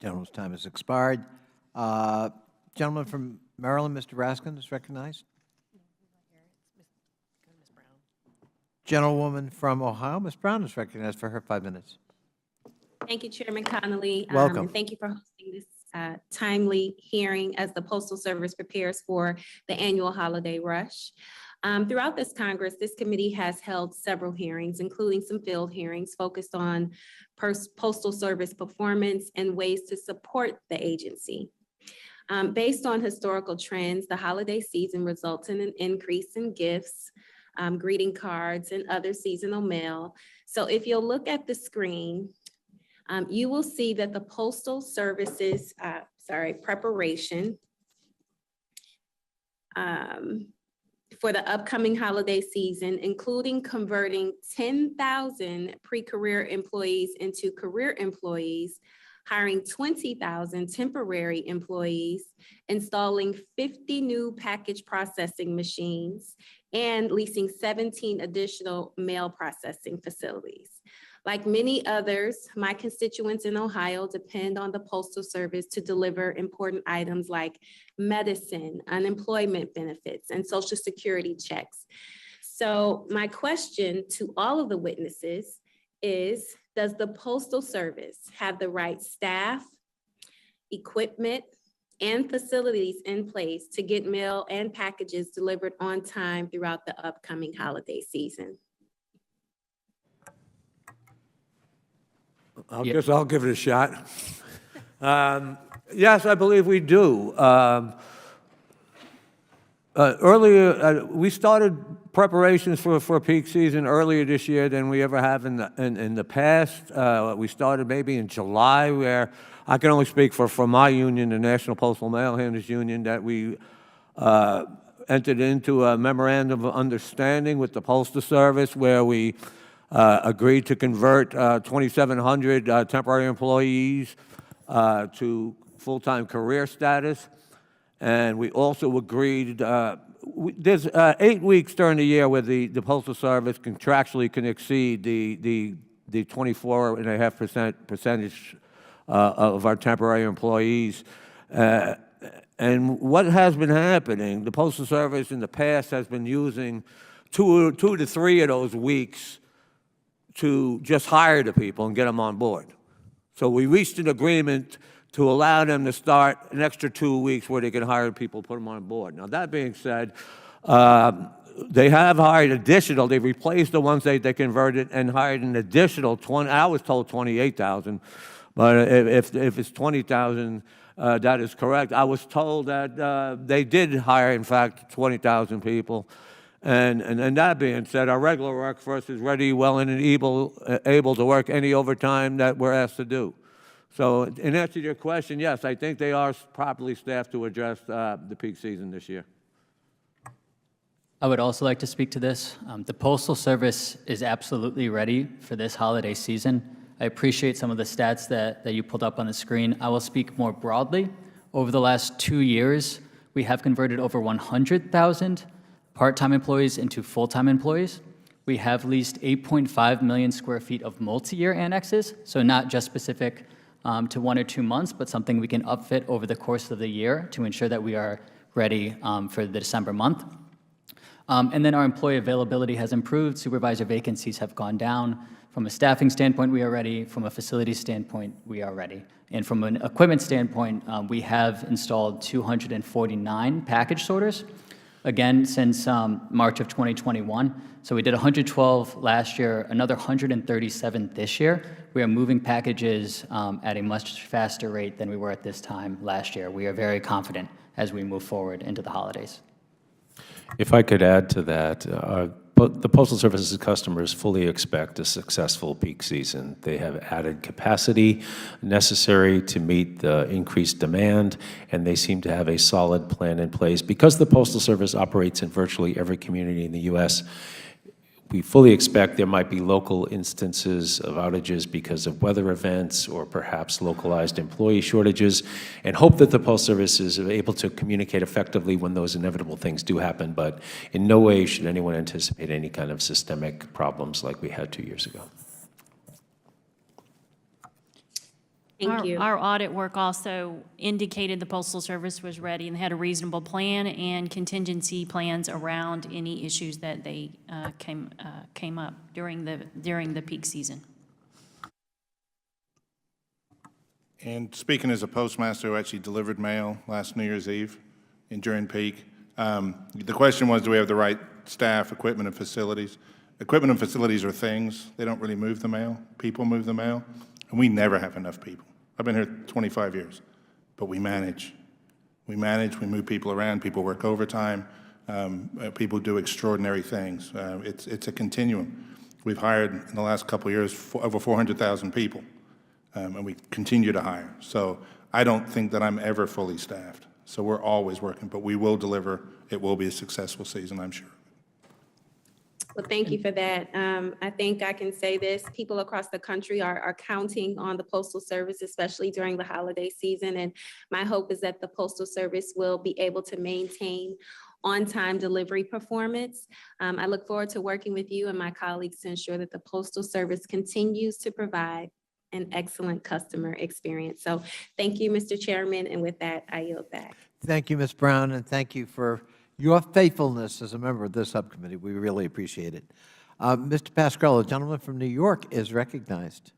Gentleman's time has expired. Gentleman from Maryland, Mr. Raskin, is recognized. Gentlewoman from Ohio, Ms. Brown, is recognized for her 5 minutes. Thank you, Chairman Connolly. Welcome. And thank you for hosting this timely hearing as the Postal Service prepares for the annual holiday rush. Throughout this Congress, this committee has held several hearings, including some field hearings focused on Postal Service performance and ways to support the agency. Based on historical trends, the holiday season results in an increase in gifts, greeting cards, and other seasonal mail. So if you'll look at the screen, you will see that the Postal Service's preparation for the upcoming holiday season, including converting 10,000 pre-career employees into career employees, hiring 20,000 temporary employees, installing 50 new package processing machines, and leasing 17 additional mail processing facilities. Like many others, my constituents in Ohio depend on the Postal Service to deliver important items like medicine, unemployment benefits, and Social Security checks. So my question to all of the witnesses is, does the Postal Service have the right staff, equipment, and facilities in place to get mail and packages delivered on time throughout the upcoming holiday season? I'll give it a shot. Yes, I believe we do. Earlier, we started preparations for peak season earlier this year than we ever have in the past. We started maybe in July, where I can only speak for my union, the National Postal Mail Handlers Union, that we entered into a memorandum of understanding with the Postal Service, where we agreed to convert 2,700 temporary employees to full-time career status. And we also agreed, there's 8 weeks during the year where the Postal Service contractually can exceed the 24.5% percentage of our temporary employees. And what has been happening, the Postal Service in the past has been using two to three of those weeks to just hire the people and get them on board. So we reached an agreement to allow them to start an extra 2 weeks where they can hire people, put them on board. Now, that being said, they have hired additional, they replaced the ones they converted and hired an additional 20, I was told 28,000, but if it's 20,000, that is correct. I was told that they did hire, in fact, 20,000 people. And that being said, our regular workforce is ready, willing, and able to work any overtime that we're asked to do. So in answer to your question, yes, I think they are properly staffed to address the peak season this year. I would also like to speak to this. The Postal Service is absolutely ready for this holiday season. I appreciate some of the stats that you pulled up on the screen. I will speak more broadly. Over the last 2 years, we have converted over 100,000 part-time employees into full-time employees. We have leased 8.5 million square feet of multi-year annexes, so not just specific to 1 or 2 months, but something we can upfit over the course of the year to ensure that we are ready for the December month. And then our employee availability has improved. Supervisor vacancies have gone down. From a staffing standpoint, we are ready. From a facility standpoint, we are ready. And from an equipment standpoint, we have installed 249 package sorters, again, since March of 2021. So we did 112 last year, another 137 this year. We are moving packages at a much faster rate than we were at this time last year. We are very confident as we move forward into the holidays. If I could add to that, the Postal Service's customers fully expect a successful peak season. They have added capacity necessary to meet the increased demand, and they seem to have a solid plan in place. Because the Postal Service operates in virtually every community in the U.S., we fully expect there might be local instances of outages because of weather events or perhaps localized employee shortages, and hope that the Postal Service is able to communicate effectively when those inevitable things do happen, but in no way should anyone anticipate any kind of systemic problems like we had 2 years ago. Thank you. Our audit work also indicated the Postal Service was ready and they had a reasonable plan and contingency plans around any issues that they came up during the peak season. And speaking as a postmaster who actually delivered mail last New Year's Eve and during peak, the question was, do we have the right staff, equipment, and facilities? Equipment and facilities are things. They don't really move the mail. People move the mail, and we never have enough people. I've been here 25 years, but we manage. We manage, we move people around, people work overtime, people do extraordinary things. It's a continuum. We've hired in the last couple of years over 400,000 people. And we continue to hire. So I don't think that I'm ever fully staffed. So we're always working, but we will deliver. It will be a successful season, I'm sure. Well, thank you for that. I think I can say this, people across the country are counting on the Postal Service, especially during the holiday season. And my hope is that the Postal Service will be able to maintain on-time delivery performance. I look forward to working with you and my colleagues to ensure that the Postal Service continues to provide an excellent customer experience. So thank you, Mr. Chairman, and with that, I yield back. Thank you, Ms. Brown, and thank you for your faithfulness as a member of this subcommittee. We really appreciate it. Mr. Pascarello, the gentleman from New York is recognized.